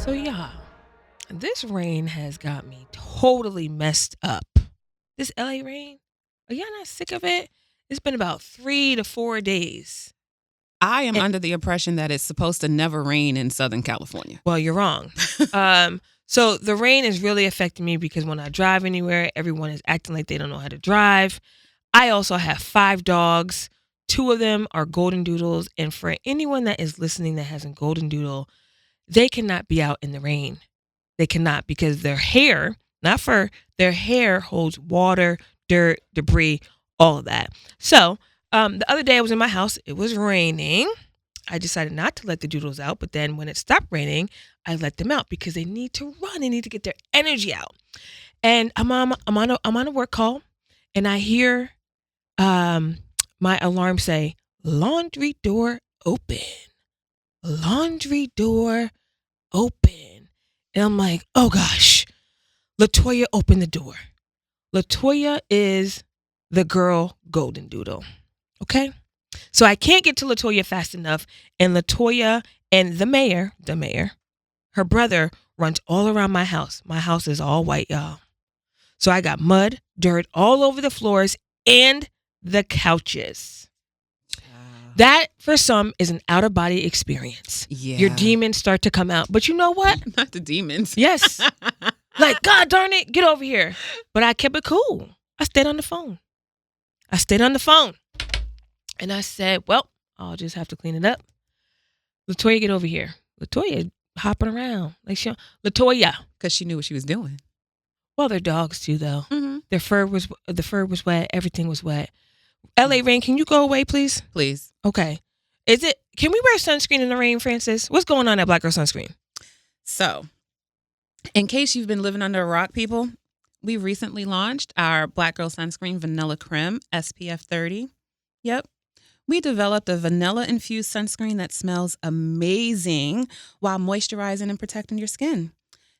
So yeah, this rain has got me totally messed up. This LA rain, are y'all not sick of it? It's been about 3 to 4 days. I am And- under the impression that it's supposed to never rain in Southern California. Well, you're wrong. So the rain is really affecting me because when I drive anywhere, everyone is acting like they don't know how to drive. I also have 5 dogs. 2 of them are golden doodles. And for anyone that is listening that has a golden doodle, they cannot be out in the rain. They cannot because their hair, not fur, their hair holds water, dirt, debris, all of that. So the other day I was in my house. It was raining. I decided not to let the doodles out. But then when it stopped raining, I let them out because they need to run. They need to get their energy out. And I'm on a work call, and I hear my alarm say, laundry door open. Laundry door open. And I'm like, oh gosh, LaToya opened the door. LaToya is the girl golden doodle. Okay? So I can't get to LaToya fast enough. And LaToya and the mayor, her brother runs all around my house. My house is all white, y'all. So I got mud, dirt all over the floors and the couches. That, for some, is an out-of-body experience. Yeah. Your demons start to come out. But you know what? Not the demons. Yes. Like, God darn it, get over here. But I kept it cool. I stayed on the phone. And I said, well, I'll just have to clean it up. LaToya, get over here. LaToya hopping around. Like LaToya. Because she knew what she was doing. Well, they're dogs too, though. Mm-hmm. The fur was wet. Everything was wet. LA rain, can you go away, please? Please. Okay. Can we wear sunscreen in the rain, Francis? What's going on at Black Girl Sunscreen? So, in case you've been living under a rock, people, we recently launched our Black Girl Sunscreen Vanilla Creme SPF 30. Yep. We developed a vanilla-infused sunscreen that smells amazing while moisturizing and protecting your skin.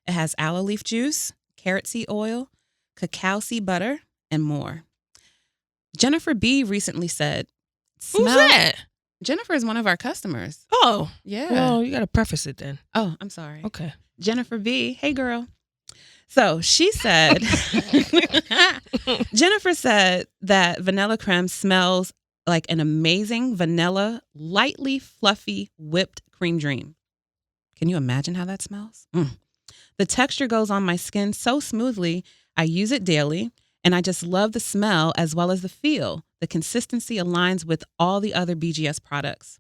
It has aloe leaf juice, carrot seed oil, cacao seed butter, and more. Jennifer B. recently said, Who's that? Jennifer is one of our customers. Oh. Yeah. Well, you got to preface it then. Oh, I'm sorry. Okay. Jennifer B. Hey, girl. So she said, Jennifer said that vanilla creme smells like an amazing vanilla, lightly fluffy whipped cream dream. Can you imagine how that smells? The texture goes on my skin so smoothly. I use it daily, and I just love the smell as well as the feel. The consistency aligns with all the other BGS products.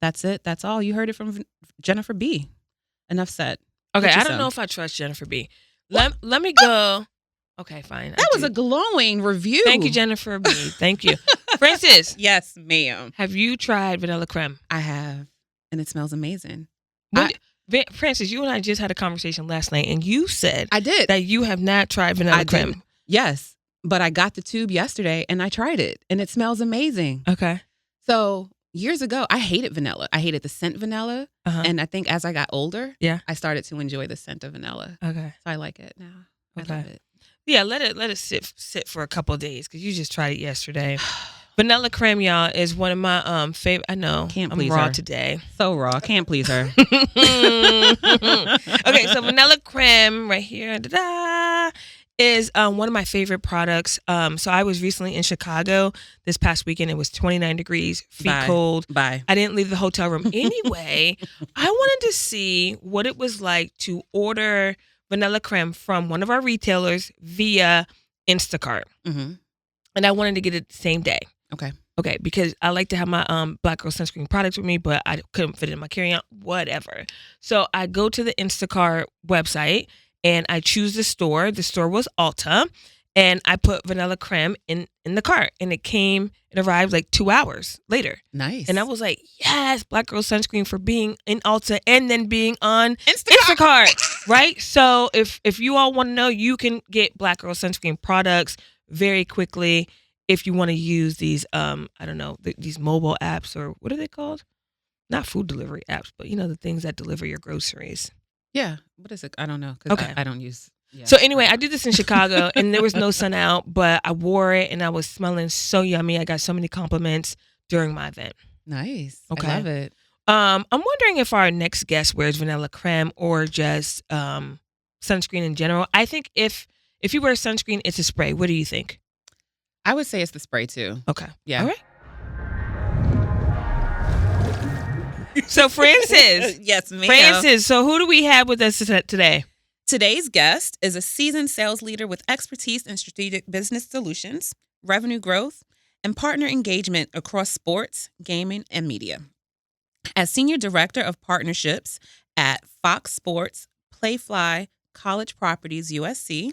That's it. That's all. You heard it from Jennifer B. Enough said. Okay, I don't know if I trust Jennifer B. Let me go. Okay, fine. That was a glowing review. Thank you, Jennifer B. Thank you. Francis. Yes, ma'am. Have you tried vanilla creme? I have, and it smells amazing. Francis, you and I just had a conversation last night, and you said I did that you have not tried vanilla creme. Did. Yes, but I got the tube yesterday, and I tried it, and it smells amazing. Okay. So years ago, I hated vanilla. I hated the scent vanilla, and I think as I got older, I started to enjoy the scent of vanilla. Okay. So I like it now. Okay. I love it. Yeah, let it sit for a couple of days because you just tried it yesterday. Vanilla creme, y'all, is one of my favorite. I know. Can't I'm please raw her today. So raw. Can't please her. Okay, so vanilla creme right here is one of my favorite products. So I was recently in Chicago this past weekend. It was 29 degrees, feet cold. Bye. I didn't leave the hotel room anyway. I wanted to see what it was like to order vanilla creme from one of our retailers via Instacart. Mm-hmm. And I wanted to get it the same day. Okay, because I like to have my Black Girl Sunscreen products with me, but I couldn't fit it in my carry-on, whatever. So I go to the Instacart website, and I choose the store. The store was Ulta, and I put vanilla creme in the cart, and it arrived like 2 hours later. Nice. And I was like, yes, Black Girl Sunscreen for being in Ulta and then being on Instacart, right? So if you all want to know, you can get Black Girl Sunscreen products very quickly if you want to use these, these mobile apps, or what are they called? Not food delivery apps, but the things that deliver your groceries. Yeah. What is it? I don't know. Okay. I don't use. Yeah. So anyway, I did this in Chicago, and there was no sun out, but I wore it, and I was smelling so yummy. I got so many compliments during my event. Nice. Okay. I love it. I'm wondering if our next guest wears vanilla creme or just sunscreen in general. I think if you wear sunscreen, it's a spray. What do you think? I would say it's the spray too. Okay. Yeah. All right. So Francis. Yes, ma'am. Francis, so who do we have with us today? Today's guest is a seasoned sales leader with expertise in strategic business solutions, revenue growth, and partner engagement across sports, gaming, and media. As Senior Director of Partnerships at Fox Sports Playfly College Properties, USC,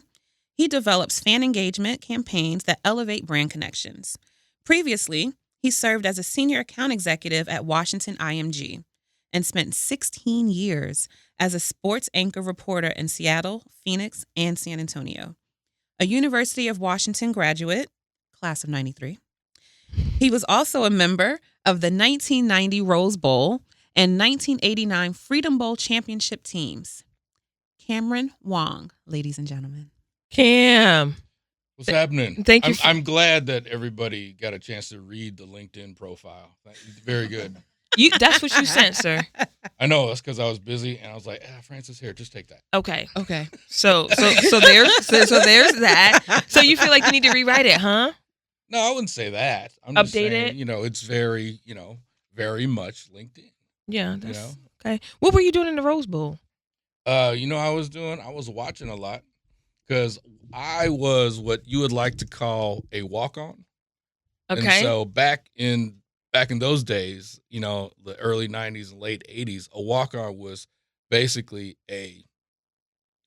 he develops fan engagement campaigns that elevate brand connections. Previously, he served as a senior account executive at Washington IMG and spent 16 years as a sports anchor reporter in Seattle, Phoenix, and San Antonio. A University of Washington graduate, class of 93. He was also a member of the 1990 Rose Bowl and 1989 Freedom Bowl championship teams. Cameron Wong, ladies and gentlemen. Cam. What's happening? Thank you. I'm glad that everybody got a chance to read the LinkedIn profile. Very good. That's what you sent, sir. I know. That's because I was busy, and I was like, Francis, here, just take that. Okay. So there's that. So you feel like you need to rewrite it, huh? No, I wouldn't say that. I'm just Update saying, it? It's very, very much LinkedIn. Yeah. Okay. What were you doing in the Rose Bowl? I was watching a lot because I was what you would like to call a walk-on. Okay. And so back in those days, the early 90s and late 80s, a walk-on was basically a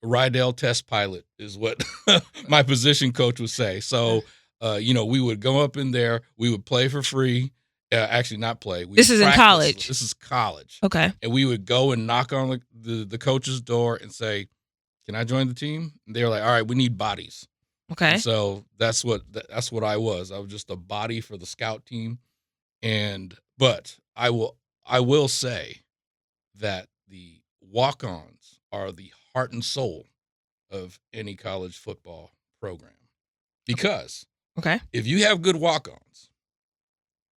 Rydell test pilot is what my position coach would say. So, we would go up in there, we would play for free. Actually, not play. This is in college. This is college. Okay. And we would go and knock on the coach's door and say, "Can I join the team?" And they were like, "All right, we need bodies." Okay. And so that's what I was. I was just a body for the scout team. But I will say that the walk-ons are the heart and soul of any college football program. Because if you have good walk-ons,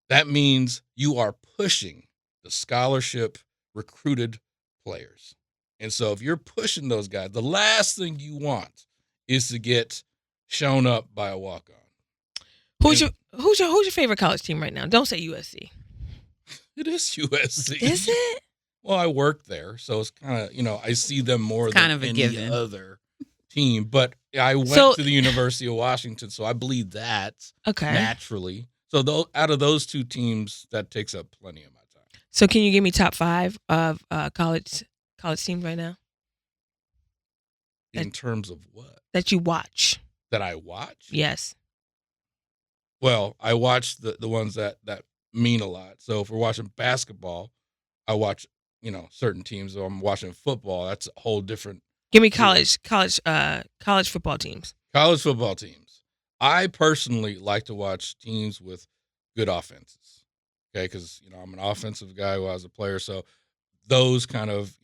that means you are pushing the scholarship recruited players. And so if you're pushing those guys, the last thing you want is to get shown up by a walk-on. Who's your favorite college team right now? Don't say USC. It is USC. Is it? Well, I work there, so it's kind of, I see them more than any other team. But I went to the University of Washington, so I bleed that naturally. So out of those two teams, that takes up plenty of my time. So can you give me top 5 of college teams right now? In terms of what? That you watch. That I watch? Yes. Well, I watch the ones that mean a lot. So if we're watching basketball, I watch, certain teams. Or I'm watching football, that's a whole different. Give me college football teams. College football teams. I personally like to watch teams with good offenses. Okay, because I'm an offensive guy who was a player, so those kind of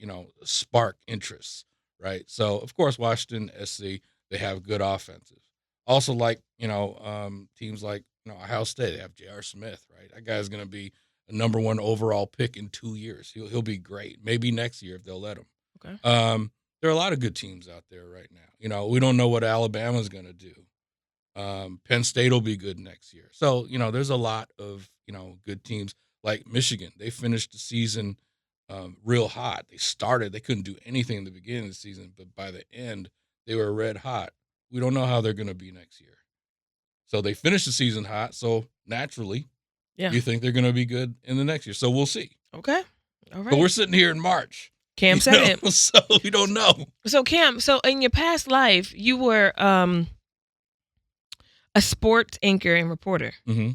spark interests, right? So of course Washington SC, they have good offenses. Also like teams like Ohio State, they have J.R. Smith, right? That guy's going to be a number 1 overall pick in 2 years. He'll be great. Maybe next year if they'll let him. Okay. There are a lot of good teams out there right now. We don't know what Alabama's going to do. Penn State will be good next year. So, there's a lot of, good teams like Michigan. They finished the season real hot. They couldn't do anything in the beginning of the season, but by the end, they were red hot. We don't know how they're going to be next year. So they finished the season hot. So naturally, you think they're going to be good in the next year. So we'll see. Okay. All right. But we're sitting here in March. Cam said it. So we don't know. So Cam, in your past life, you were a sports anchor and reporter. Mm-hmm.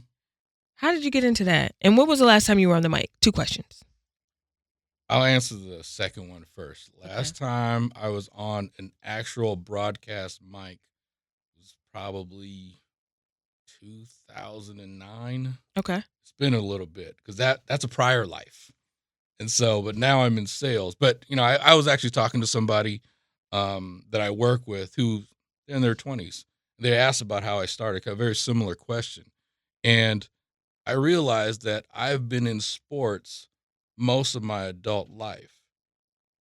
How did you get into that? And when was the last time you were on the mic? 2 questions. I'll answer the second one first. Last time I was on an actual broadcast mic was probably 2009. Okay. It's been a little bit because that's a prior life. And so, but now I'm in sales. But, I was actually talking to somebody that I work with who's in their 20s. They asked about how I started, a very similar question. And I realized that I've been in sports most of my adult life.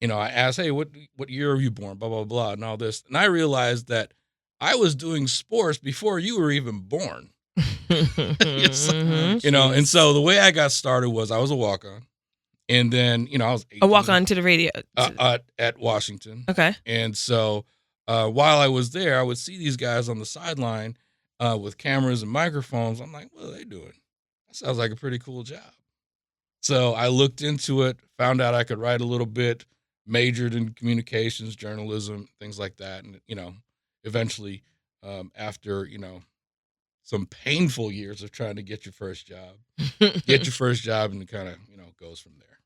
I asked, hey, what year are you born? Blah, blah, blah, and all this. And I realized that I was doing sports before you were even born. And so the way I got started was I was a walk-on. And then, I was 18, a walk-on to the radio. At Washington. Okay. And so while I was there, I would see these guys on the sideline with cameras and microphones. I'm like, what are they doing? That sounds like a pretty cool job. So I looked into it, found out I could write a little bit, majored in communications, journalism, things like that. And, eventually after, some painful years of trying to get your first job, and it kind of, goes from there.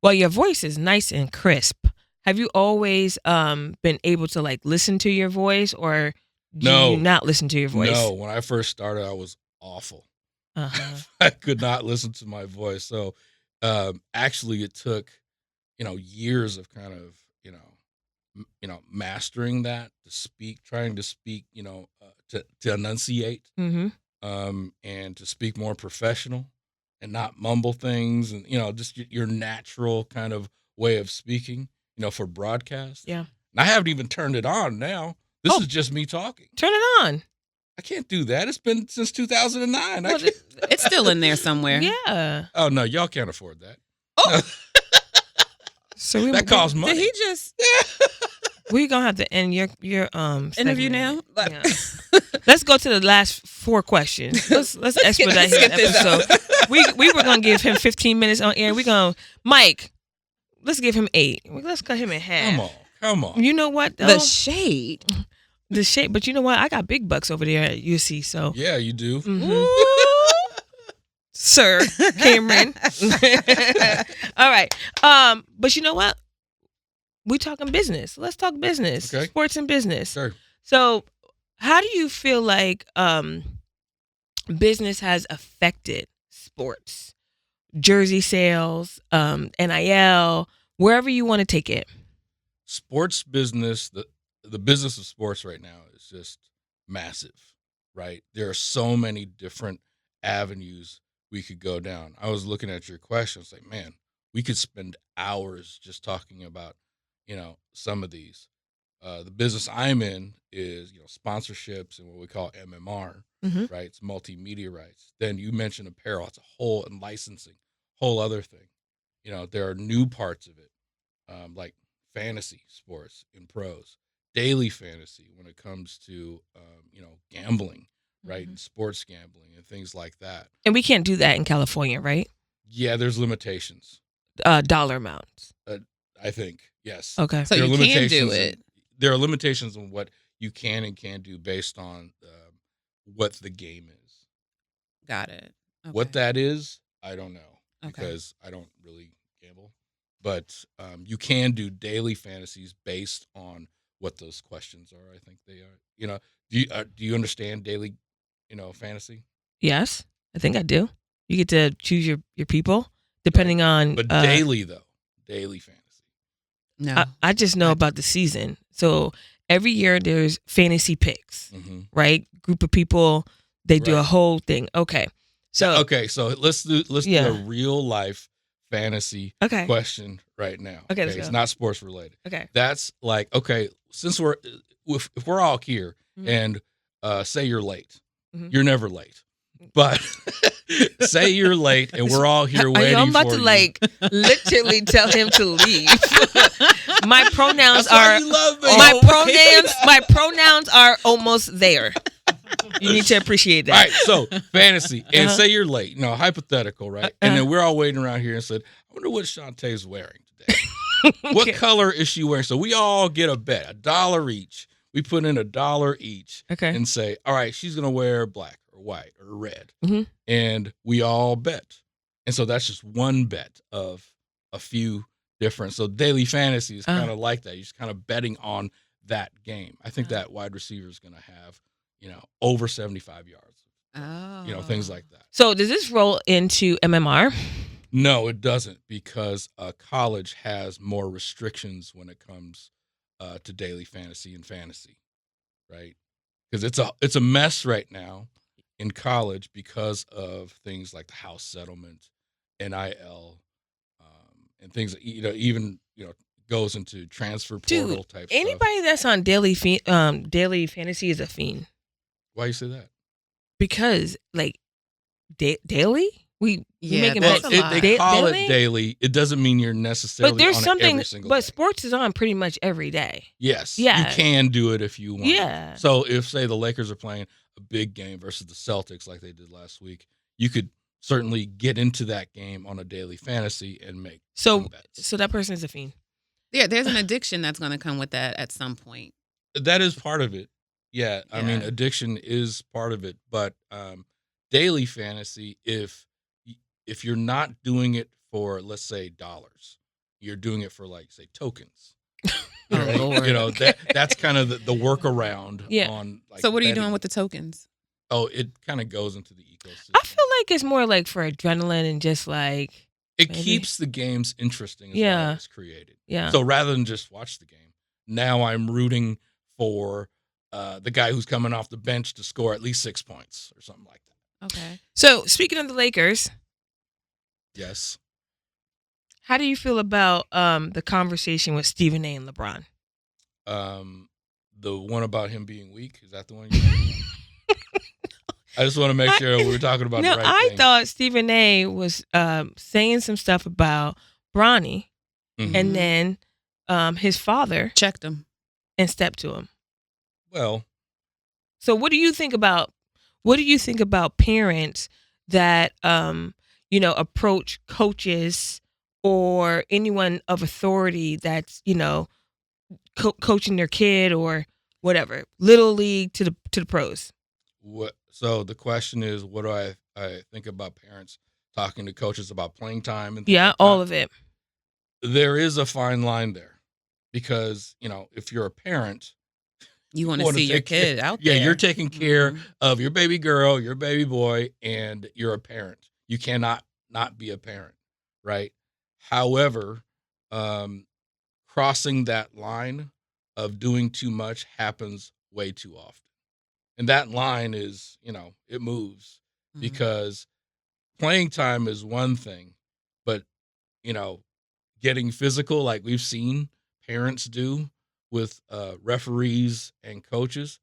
Well, your voice is nice and crisp. Have you always been able to like listen to your voice, or do you not listen to your voice? No, when I first started, I was awful. Uh-huh. I could not listen to my voice. So actually it took, years of kind of, mastering that, trying to speak, to enunciate, Mm-hmm. and to speak more professional and not mumble things, and, just your natural kind of way of speaking, for broadcast. Yeah. And I haven't even turned it on now. This is just me talking. Turn it on. I can't do that. It's been since 2009. Well, it's still in there somewhere. Yeah. Oh, no, y'all can't afford that. Oh. So that costs money. Did he just... We're going to have to end your interview segment. now? Yeah. Let's go to the last 4 questions. Let's expedite his episode. We were going to give him 15 minutes on air. We're going to... Mike, let's give him 8. Let's cut him in half. Come on. You know what, though? The shade. But you know what? I got big bucks over there at USC, so... Yeah, you do. Mm-hmm. Sir Cameron. All right. But you know what? We talking business. Let's talk business. Okay. Sports and business. Sure. So how do you feel like business has affected sports? Jersey sales, NIL, wherever you want to take it. Sports business, the business of sports right now is just massive, right? There are so many different avenues we could go down. I was looking at your question. It's like, man, we could spend hours just talking about, some of these. The business I'm in is, sponsorships and what we call MMR, Mm-hmm. right? It's multimedia rights. Then you mentioned apparel. It's a whole, and licensing, whole other thing. There are new parts of it, like fantasy sports and pros, daily fantasy when it comes to, gambling, right? Mm-hmm. And sports gambling and things like that. And we can't do that in California, right? Yeah, there's limitations. Dollar amounts. I think, yes. Okay. So There are you can do limitations it. There are limitations on what you can and can't do based on what the game is. Got it. Okay. What that is, I don't know, Okay. because I don't really gamble. But you can do daily fantasies based on what those questions are. I think they are. Do you understand daily, fantasy? Yes, I think I do. You get to choose your people depending on. But daily fantasy. No. I just know about the season. So every year there's fantasy picks, Mm-hmm. right? Group of people, they do a Right. whole thing. Okay. So So let's do Yeah. a real life fantasy okay. question right now. Okay, let's It's go. not sports related. Okay. That's like, okay, since if we're all here Mhm. and say you're late, Mhm. you're never late. But say you're late and we're all here waiting I'm about for to you. literally tell him to leave. My pronouns That's why are you love me. my pronouns are almost there. You need to appreciate All that. right, so fantasy, and Uh-huh. say you're late, hypothetical, right? And then we're all waiting around here and said, I wonder what Shontay's wearing today. What Okay. color is she wearing? So we all get a bet, $1 each. We put in $1 each Okay. and say, all right, she's going to wear black or white or red. Mhm. And we all bet. And so that's just one bet of a few different. So daily fantasy is kind of like that. You're just kind of betting on that game. I think that wide receiver is going to have, over 75 yards, Oh. things like that. So does this roll into MMR? No, it doesn't, because college has more restrictions when it comes to daily fantasy and fantasy, right? Because it's a mess right now in college because of things like the house settlement, NIL, and things that, even goes into transfer portal Dude, type stuff. anybody that's on daily fantasy is a fiend Why you say that? because like daily we Yeah, making that's bets. a lot. They call daily? it daily. It doesn't mean you're necessarily But there's on it something. every single But day. sports is on pretty much every day. Yes, Yeah. you can do it if you want. Yeah. So if, say, the Lakers are playing a big game versus the Celtics like they did last week, you could certainly get into that game on a daily fantasy and make some So bets. so that person is a fiend. Yeah, there's an addiction that's going to come with that at some point. That is part of it. Yeah, I mean, Yeah. addiction is part of it, but daily fantasy, if you're not doing it for, let's say, dollars, you're doing it for, like, say, tokens. Oh, Right? Lord. That's kind of the workaround. Yeah. On, like, So what are you betting. doing with the tokens? Oh, it kind of goes into the ecosystem. I feel like it's more like for adrenaline and just like It maybe. keeps the games interesting as Yeah. well as created. yeah. So rather than just watch the game, now I'm rooting for the guy who's coming off the bench to score at least 6 points or something like that. Okay. So speaking of the Lakers, Yes. how do you feel about the conversation with Stephen A. and LeBron? The one about him being weak, is that the one? I just want to make sure we're talking about No, the right I thing. thought Stephen A. was saying some stuff about Bronny, Mhm. and then his father Checked them. and stepped to him. Well, So what do you think about parents that approach coaches or anyone of authority that's coaching their kid or whatever, little league to the pros? so the question is, what do I think about parents talking to coaches about playing time and things Yeah, like all that? of it. There is a fine line there, because if you're a parent, You want to wanna see your take care- kid out there. you're taking care Mhm. of your baby girl, your baby boy, and you're a parent. You cannot not be a parent, right? However, crossing that line of doing too much happens way too often. And that line is, it moves, Mhm. because playing time is one thing, but, getting physical, like we've seen parents do with referees and coaches,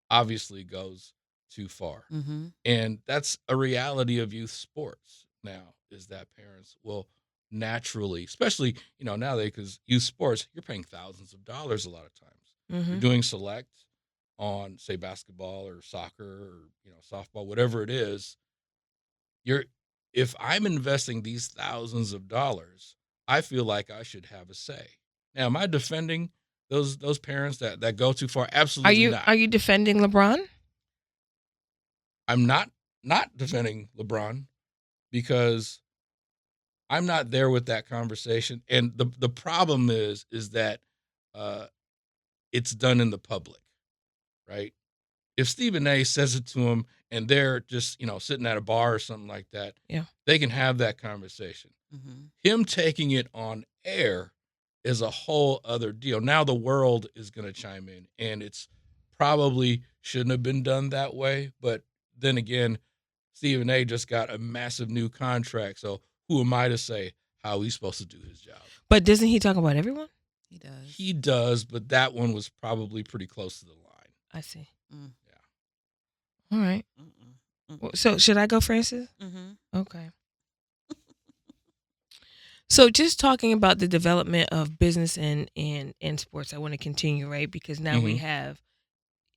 obviously goes too far. Mhm. And that's a reality of youth sports now, is that parents will naturally, especially, nowadays, because youth sports, you're paying thousands of dollars a lot of times. Mm-hmm. You're doing select on, say, basketball or soccer or, softball, whatever it is. If I'm investing these thousands of dollars, I feel like I should have a say. Now, am I defending those parents that go too far? Absolutely not. Are you defending LeBron? I'm not defending LeBron, because I'm not there with that conversation. And the problem is that it's done in the public, right? If Stephen A. says it to him and they're just, sitting at a bar or something like that, Yeah. they can have that conversation. Mhm. Him taking it on air is a whole other deal. Now the world is going to chime in, and it's probably shouldn't have been done that way. But then again, Stephen A. just got a massive new contract. So who am I to say how he's supposed to do his job? But doesn't he talk about everyone? He does. He does, but that one was probably pretty close to the line. I see. Mm. All right. Mm-mm. Well, so should I go, Francis? Mhm. Okay. So just talking about the development of business and sports, I want to continue, right? Because now we have,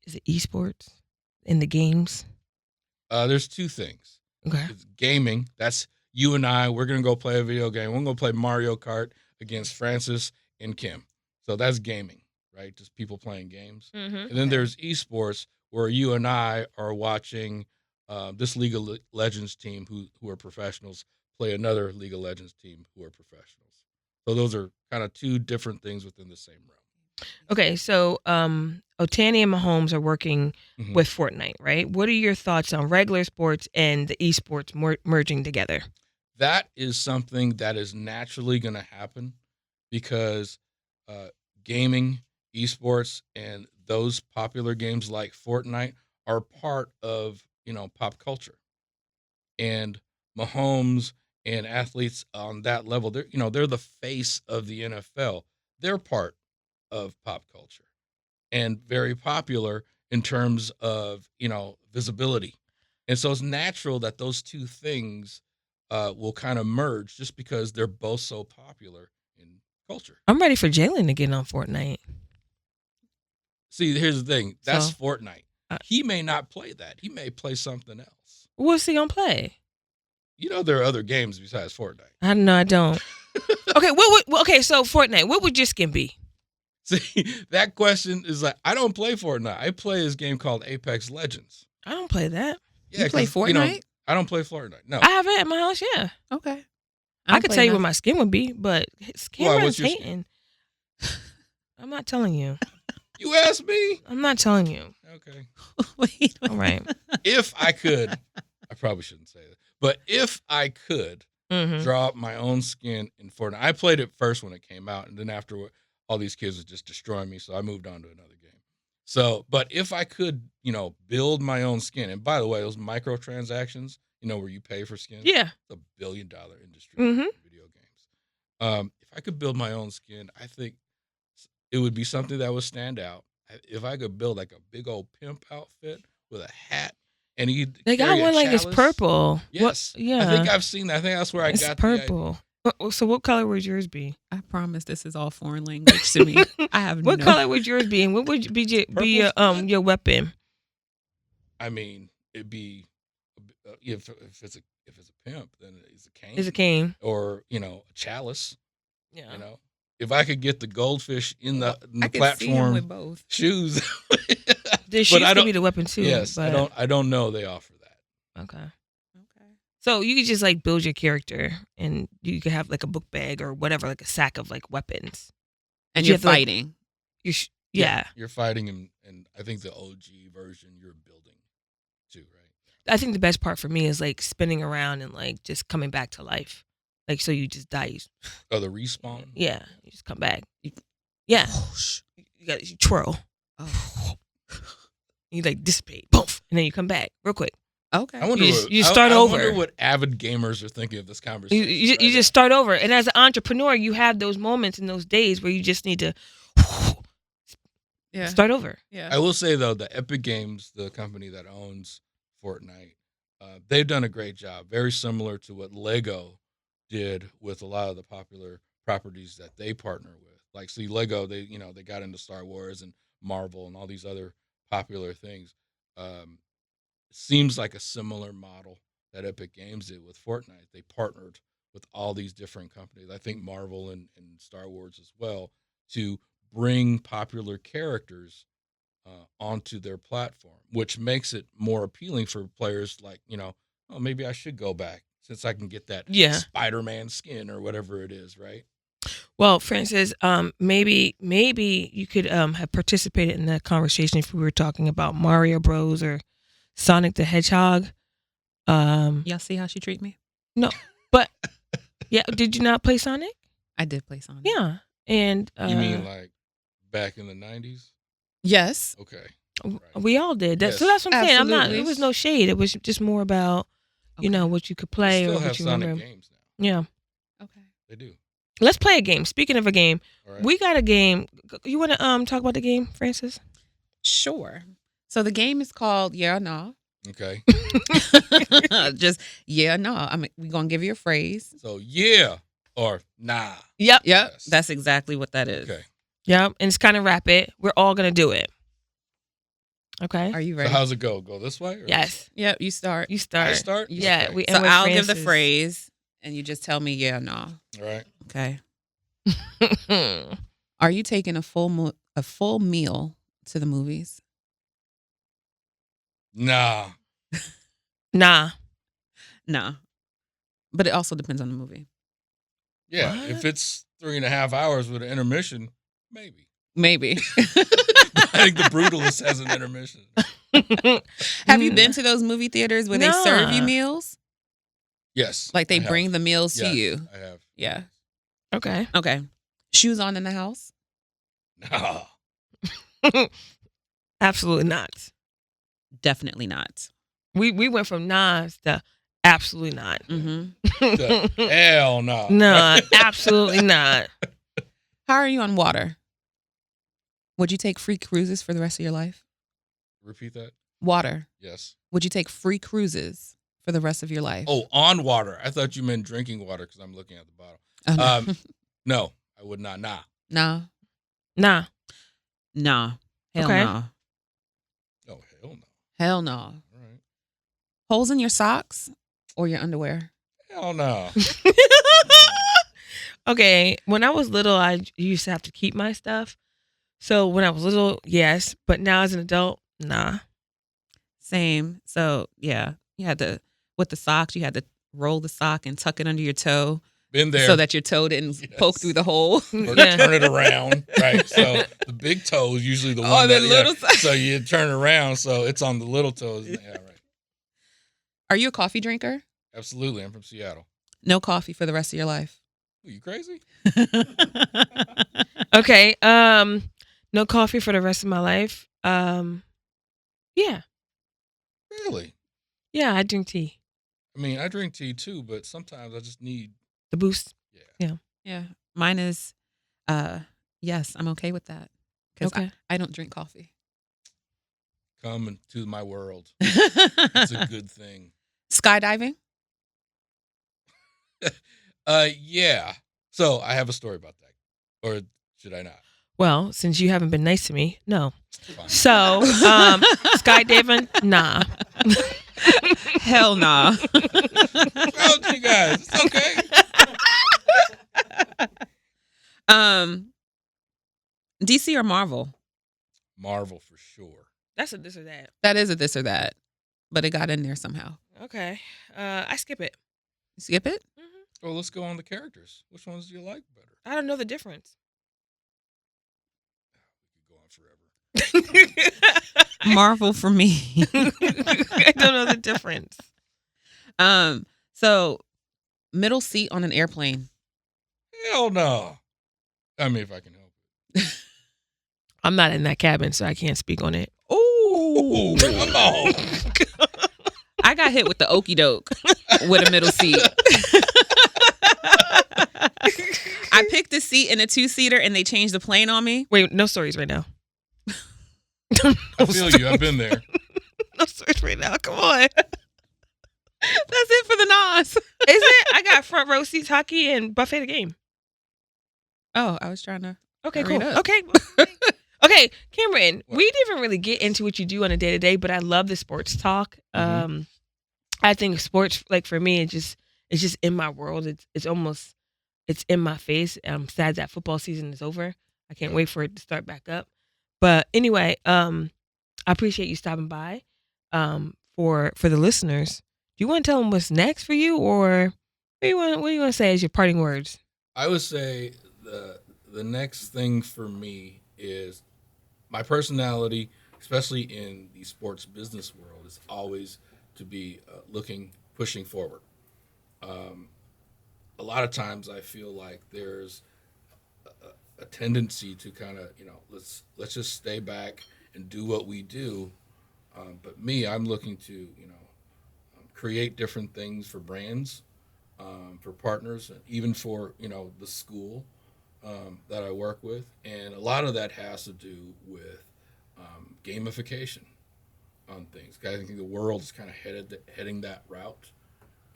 is it esports in the games? There's two things. Okay. It's gaming. That's you and I. We're going to go play a video game. We're going to play Mario Kart against Francis and Kim. So that's gaming, right? Just people playing games. Mm-hmm. And then there's esports, where you and I are watching this League of Legends team who are professionals play another League of Legends team who are professionals. So those are kind of two different things within the same realm. Okay, so Otani and Mahomes are working with Fortnite, right? What are your thoughts on regular sports and the esports merging together? That is something that is naturally going to happen, because gaming, esports, and those popular games like Fortnite are part of, pop culture. And Mahomes and athletes on that level, they're the face of the NFL. They're part of pop culture and very popular in terms of visibility. And so it's natural that those two things will kind of merge just because they're both so popular in culture. I'm ready for Jalen to get on Fortnite. See, here's the thing. That's So, Fortnite. He may not play that. He may play something else. What's he gonna play? There are other games besides Fortnite. I don't. Okay, okay, so Fortnite, what would your skin be? See, that question is like, I don't play Fortnite. I play this game called Apex Legends. I don't play that. Yeah, you play Fortnite? I don't play Fortnite. No. I have it at my house, yeah. Okay. I could tell you what my skin would be, but Cameron's hating. I'm not telling you. You asked me? I'm not telling you. Okay. Wait. All right. If I could, I probably shouldn't say that, but if I could draw up my own skin in Fortnite, I played it first when it came out, and then after all these kids would just destroy me, so I moved on to another game. So, but if I could, build my own skin, and by the way, those microtransactions, where you pay for skins, yeah, it's $1 billion industry in video games. If I could build my own skin, I think it would be something that would stand out. If I could build like a big old pimp outfit with a hat, and they got one like it's purple. Yes, yeah, I think I've seen that. I think that's where I got purple. So what color would yours be? I promise this is all foreign language to me. I have what color would yours be, and what would be your weapon? I mean, it'd be if it's a pimp, then it's a cane. It's a cane, or a chalice. Yeah. If I could get the goldfish in the I platform see him with both shoes. The shoes could be the weapon too. Yes, but... I don't know they offer that. Okay. So you could just like build your character, and you could have like a book bag or whatever, like a sack of like weapons. And you're fighting. Yeah. You're fighting, and I think the OG version you're building too, right? I think the best part for me is like spinning around and like just coming back to life. Like, so you just die. Oh, the respawn? Yeah. You just come back. Yeah. You twirl. Oh. You like dissipate. Poof. And then you come back real quick. Okay. I wonder you start over. I wonder what avid gamers are thinking of this conversation. You just start over. And as an entrepreneur, you have those moments in those days where you just need to start over. Yeah. I will say, though, the Epic Games, the company that owns Fortnite, they've done a great job. Very similar to what Lego did with a lot of the popular properties that they partner with. Like, see, Lego, they got into Star Wars and Marvel and all these other popular things. Seems like a similar model that Epic Games did with Fortnite. They partnered with all these different companies, I think Marvel and Star Wars as well, to bring popular characters onto their platform, which makes it more appealing for players like, oh, maybe I should go back since I can get that Spider-Man skin or whatever it is, right? Well, Francis, maybe you could have participated in that conversation if we were talking about Mario Bros. Or Sonic the Hedgehog. Y'all see how she treat me? No, but yeah, did you not play Sonic? I did play Sonic. Yeah, and you mean like back in the 90s? Yes. Okay. Right. We all did. Yes. So that's what I'm saying. Absolutely. It was no shade. It was just more about what you could play They or still what have you Sonic remember. games now. Yeah. Okay. They do. Let's play a game. Speaking of a game, All right. we got a game. You want to talk about the game, Francis? Sure. So the game is called Yeah or No. Okay. Just yeah or no. I mean, we're going to give you a phrase. So yeah or nah. Yep. Yep. Yes. That's exactly what that is. Okay. Yep. And it's kind of rapid. We're all going to do it. Okay. Are you So ready? how's it go? Go this way? Or Yes. Yep. You start. You start. I start? Yeah. Okay. And So with I'll give the Francis. phrase and you just tell me yeah or no. All right. Okay. Are you taking a full meal to the movies? Nah. Nah. No. But it also depends on the movie. Yeah. What? If it's 3.5 hours with an intermission, maybe. Maybe. I think The Brutalist has an intermission. Have you been to those movie theaters where they serve you Nah. meals? Yes. Like they I have. bring the meals to Yes, you? I have. Yeah. Okay. Okay. Shoes on in the house? Nah. Absolutely not. Definitely not. We went from Nas to Absolutely not. Mm-hmm. Hell no. No, absolutely not. How are you on water? Would you take free cruises for the rest of your life? Repeat that. Water. Yes. Would you take free cruises for the rest of your life? Oh, on water. I thought you meant drinking water because I'm looking at the bottle. Oh, no. No, I would not. Nah. No. Nah. No. Hell Okay. no. Oh, hell no. Hell no. All right. Holes in your socks or your underwear? Hell no. Okay. When I was little, I used to have to keep my stuff. So when I was little, yes. But now as an adult, nah. Same. So, yeah, you had to, with the socks, you had to roll the sock and tuck it under your toe Been there. so that your toe didn't poke through the hole. Or Yeah. turn it around, right? So the big toe is usually the one Oh, the that, little side. so you turn it around, so it's on the little toes. Yeah, right. Are you a coffee drinker? Absolutely. I'm from Seattle. No coffee for the rest of your life. Are you crazy? Okay. No coffee for the rest of my life. Yeah. Really? Yeah, I drink tea. I mean, I drink tea too, but sometimes I just need, The boost. yeah. Yeah. Mine is, yes, I'm okay with that. Because Okay. I don't drink coffee. Come into my world. It's a good thing. Skydiving? Yeah. So I have a story about that. Or should I not? Well, since you haven't been nice to me, no. Fine. So, skydiving, nah. Hell nah. What's wrong with you guys? It's okay. DC or Marvel? Marvel for sure. That's a this or that. That is a this or that, but it got in there somehow. Okay. I skip it. Skip it? Well, let's go on the characters. Which ones do you like better? I don't know the difference. We could go on forever. Marvel for me. I don't know the difference. So middle seat on an airplane. Hell no. I mean, if I can help it. I'm not in that cabin, so I can't speak on it. Ooh. Come on. I got hit with the okey doke with a middle seat. I picked a seat in a 2-seater and they changed the plane on me. Wait, no stories right now. I feel you. I've been there. No stories right now. Come on. That's it for the Nas. Is it? I got front row seats, hockey, and buffet the game. Oh, I was trying to. Okay, Hurry cool. it up. Okay. Okay, Cameron, What? we didn't really get into what you do on a day to day, but I love the sports talk. Mhm. I think sports, like for me, it's just in my world. It's almost in my face. I'm sad that football season is over. I can't wait for it to start back up. But anyway, I appreciate you stopping by. For the listeners, do you want to tell them what's next for you, or what do you want to say as your parting words? I would say the next thing for me is my personality, especially in the sports business world, is always to be pushing forward. A lot of times I feel like there's a tendency to kind of, let's just stay back and do what we do. But me, I'm looking to, create different things for brands, for partners, even for, the school that I work with. And a lot of that has to do with gamification on things. I think the world is kind of heading that route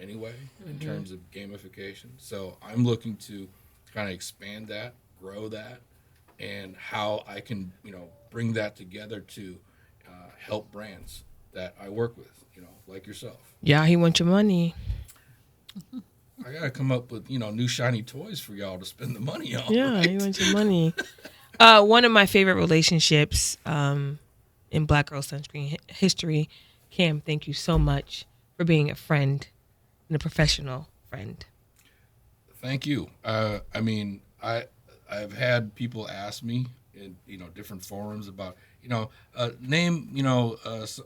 anyway, in terms of gamification. So I'm looking to kind of expand that, grow that, and how I can, bring that together to help brands that I work with, like yourself. Yeah, he wants your money. I gotta come up with, new shiny toys for y'all to spend the money on. Yeah, right? he wants your money. One of my favorite relationships in Black Girl Sunscreen history. Cam, thank you so much for being a friend and a professional friend. Thank you. I mean, I've had people ask me in different forums about name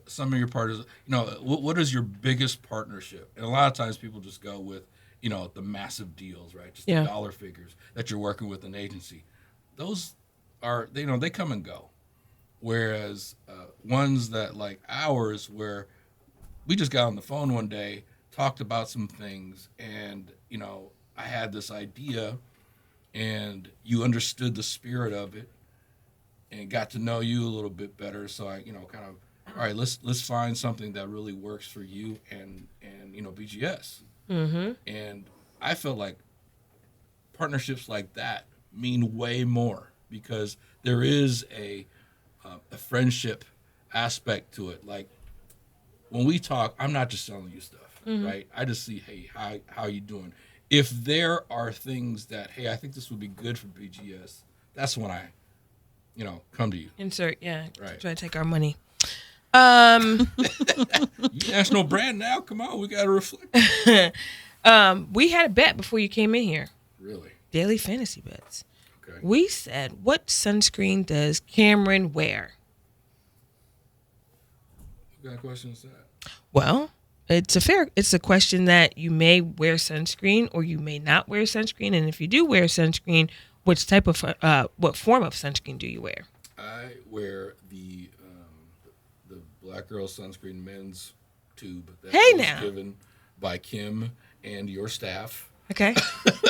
some of your partners. What is your biggest partnership? And a lot of times people just go with the massive deals, right? Just Yeah. the dollar figures that you're working with an agency. Those are they come and go. Whereas ones that like ours, where we just got on the phone one day talked about some things, and I had this idea, and you understood the spirit of it, and got to know you a little bit better. So I, kind of, all right, let's find something that really works for you and BGS. Mm-hmm. And I felt like partnerships like that mean way more because there is a friendship aspect to it. Like when we talk, I'm not just selling you stuff, right? I just see, hey, how you doing? If there are things that, hey, I think this would be good for BGS, that's when I, come to you. Insert, yeah. Right. Try to take our money. You national brand now? Come on, we got to reflect. We had a bet before you came in here. Really? Daily fantasy bets. Okay. We said, what sunscreen does Cameron wear? What kind of question is that? Well, it's a question that you may wear sunscreen or you may not wear sunscreen. And if you do wear sunscreen, what form of sunscreen do you wear? I wear the Black Girl Sunscreen men's tube that was given by Kim and your staff. Okay.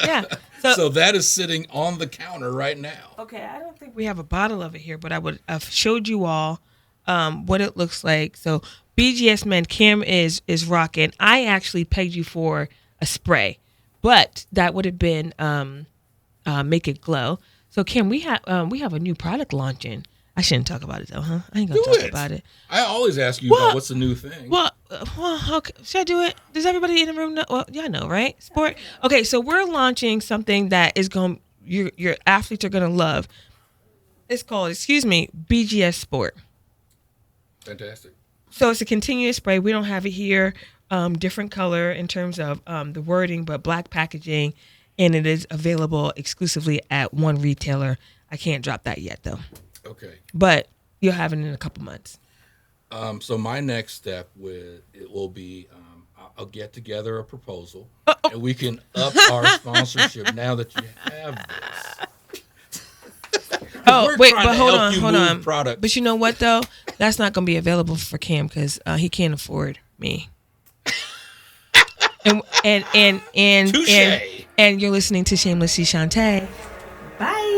Yeah. So that is sitting on the counter right now. Okay, I don't think we have a bottle of it here, but I've showed you all what it looks like. So BGS Men, Kim is rocking. I actually pegged you for a spray, but that would have been Make It Glow. So Kim, we have a new product launching. I shouldn't talk about it though, huh? I ain't gonna talk about it. I always ask you about what's the new thing. Well, okay. Should I do it? Does everybody in the room know? Well, y'all know, right? Sport. Okay, so we're launching something that is your athletes are gonna love. It's called, BGS Sport. Fantastic. So it's a continuous spray. We don't have it here. Different color in terms of the wording, but black packaging, and it is available exclusively at one retailer. I can't drop that yet though. Okay. But you'll have it in a couple months. So my next step will be I'll get together a proposal and we can up our sponsorship now that you have this. Oh, wait, but hold on. Product. But you know what though? That's not going to be available for Cam because he can't afford me. and Touché. and you're listening to Shamelessly Shontay. Bye.